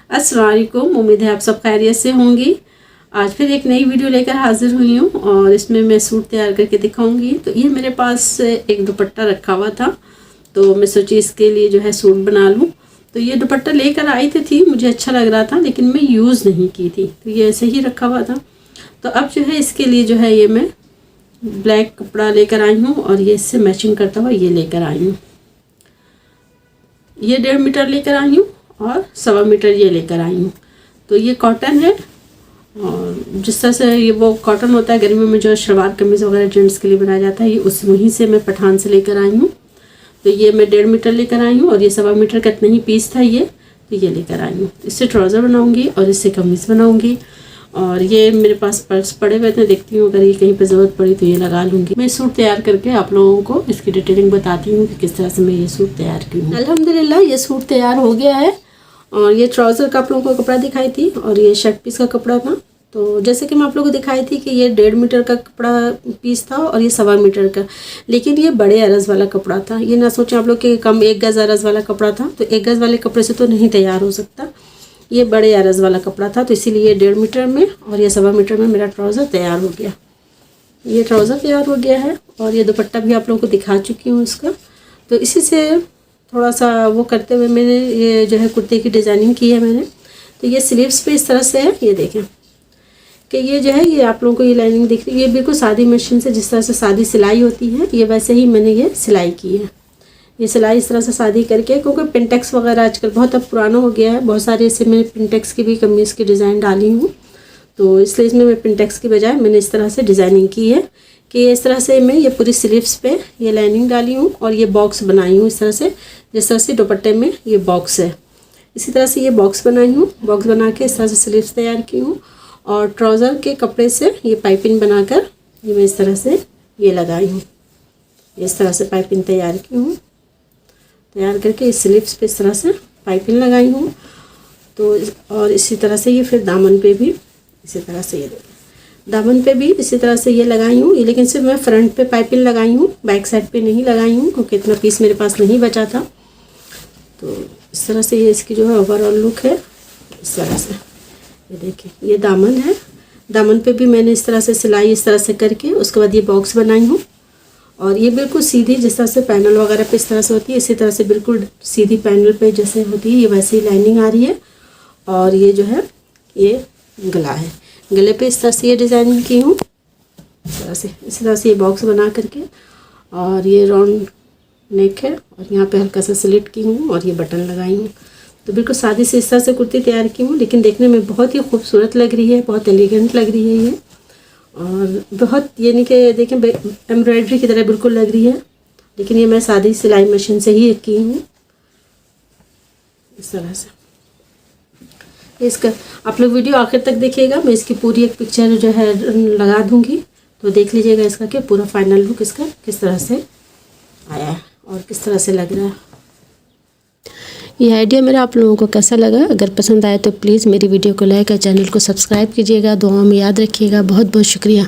अस्सलाम वालेकुम। उम्मीद है आप सब खैरियत से होंगी। आज फिर एक नई वीडियो लेकर हाजिर हुई हूँ और इसमें मैं सूट तैयार करके दिखाऊंगी। तो ये मेरे पास एक दुपट्टा रखा हुआ था, तो मैं सोची इसके लिए जो है सूट बना लूँ। तो ये दुपट्टा लेकर आई थी, मुझे अच्छा लग रहा था लेकिन मैं यूज़ नहीं की थी, तो ये ऐसे ही रखा हुआ था। तो अब जो है इसके लिए जो है ये मैं ब्लैक कपड़ा लेकर आई हूँ और ये इससे मैचिंग करता हुआ ये लेकर आई हूँ। ये 1.5 मीटर लेकर आई हूँ और 1.25 मीटर ये लेकर आई हूँ। तो ये कॉटन है और जिस तरह से ये वो कॉटन होता है गर्मी में जो शलवार कमीज़ वगैरह जेंट्स के लिए बनाया जाता है, ये उस वहीं से मैं पठान से लेकर आई हूँ। तो ये मैं 1.5 मीटर लेकर आई हूँ और ये 1.25 मीटर का इतना ही पीस था ये, तो ये लेकर आई हूँ। इससे ट्राउज़र बनाऊँगी और इससे कमीज़ बनाऊँगी। और ये मेरे पास पर्स पड़े हुए थे, देखती हूँ अगर ये कहीं पे ज़रूरत पड़ी तो ये लगा लूँगी। मैं सूट तैयार करके आप लोगों को इसकी डिटेलिंग बताती हूँ कि किस तरह से मैं ये सूट तैयार की हूँ। अल्हम्दुलिल्लाह ये सूट तैयार हो गया है। और ये ट्राउज़र का आप लोगों को कपड़ा दिखाई थी और ये शर्ट पीस का कपड़ा था। तो जैसे कि मैं आप लोगों को दिखाई थी कि ये 1.5 मीटर का कपड़ा पीस था और ये 1.25 मीटर का, लेकिन ये बड़े अरज़ वाला कपड़ा था। ये ना सोचें आप लोग कि कम 1 गज़ अरज़ वाला कपड़ा था, तो 1 गज़ वाले कपड़े से तो नहीं तैयार हो सकता। ये बड़े अरज़ वाला कपड़ा था, तो इसीलिए 1.5 मीटर में और ये 1.25 मीटर में मेरा ट्राउज़र तैयार हो गया। ये ट्राउज़र तैयार हो गया है और ये दुपट्टा भी आप लोगों को दिखा चुकी हूँ इसका। तो इसी से थोड़ा सा वो करते हुए मैंने ये जो है कुर्ते की डिज़ाइनिंग की है मैंने। तो ये स्लीव्स पे इस तरह से है, ये देखें कि ये जो है ये आप लोगों को ये लाइनिंग दिख रही है, ये बिल्कुल सादी मशीन से जिस तरह से सादी सिलाई होती है, ये वैसे ही मैंने ये सिलाई की है। ये सिलाई इस तरह से सादी करके, क्योंकि पिंटेक्स वगैरह आजकल बहुत अब पुराना हो गया है, बहुत सारे इससे मैंने पिंटेक्स की भी कमीज़ की डिज़ाइन डाली हूँ। तो इसलिए इसमें मैं पिंटेक्स की बजाय मैंने इस तरह से डिज़ाइनिंग की है कि इस तरह से मैं ये पूरी स्लीव्स पे ये लाइनिंग डाली हूँ और ये बॉक्स बनाई हूँ इस तरह से, जिस तरह से दुपट्टे में ये बॉक्स है, इसी तरह से ये बॉक्स बनाई हूँ। बॉक्स बना के इस तरह से स्लीव्स तैयार की हूँ और ट्राउज़र के कपड़े से ये पाइपिंग बनाकर ये मैं इस तरह से ये लगाई हूँ। इस तरह से पाइपिंग तैयार की हूँ, तैयार करके इस स्लीव्स पे इस तरह से पाइपिंग लगाई हूँ। तो और इसी तरह से ये फिर दामन पे भी इसी तरह से ये दामन पे भी इसी तरह से ये लगाई हूँ। ये लेकिन सिर्फ मैं फ्रंट पे पाइपिंग लगाई हूँ, बैक साइड पे नहीं लगाई हूँ क्योंकि इतना पीस मेरे पास नहीं बचा था। तो इस तरह से ये इसकी जो है ओवरऑल लुक है इस तरह से। ये देखिए ये दामन है, दामन पे भी मैंने इस तरह से सिलाई इस तरह से करके उसके बाद ये बॉक्स बनाई हूँ। और ये बिल्कुल सीधी जिस तरह से पैनल वगैरह पे इस तरह से होती है, इसी तरह से बिल्कुल सीधी पैनल पे जैसे होती है ये वैसे ही लाइनिंग आ रही है। और ये जो है ये गला है, गले पे इस तरह से ये डिज़ाइनिंग की हूँ इस तरह से ये बॉक्स बना करके। और ये राउंड नेक है और यहाँ पे हल्का सा स्लिट की हूँ और ये बटन लगाई हूँ। तो बिल्कुल सादी से इस तरह से कुर्ती तैयार की हूँ, लेकिन देखने में बहुत ही खूबसूरत लग रही है, बहुत एलिगेंट लग रही है ये। और बहुत ये नहीं कि देखें एम्ब्रॉयडरी की तरह बिल्कुल लग रही है, लेकिन ये मैं सादी सिलाई मशीन से ही की हूँ इस तरह से। इसका आप लोग वीडियो आखिर तक देखिएगा, मैं इसकी पूरी एक पिक्चर जो है लगा दूँगी, तो देख लीजिएगा इसका कि पूरा फाइनल लुक इसका किस तरह से आया है और किस तरह से लग रहा है। ये आइडिया मेरा आप लोगों को कैसा लगा? अगर पसंद आए तो प्लीज़ मेरी वीडियो को लाइक और चैनल को सब्सक्राइब कीजिएगा। दुआओं में याद रखिएगा। बहुत बहुत शुक्रिया।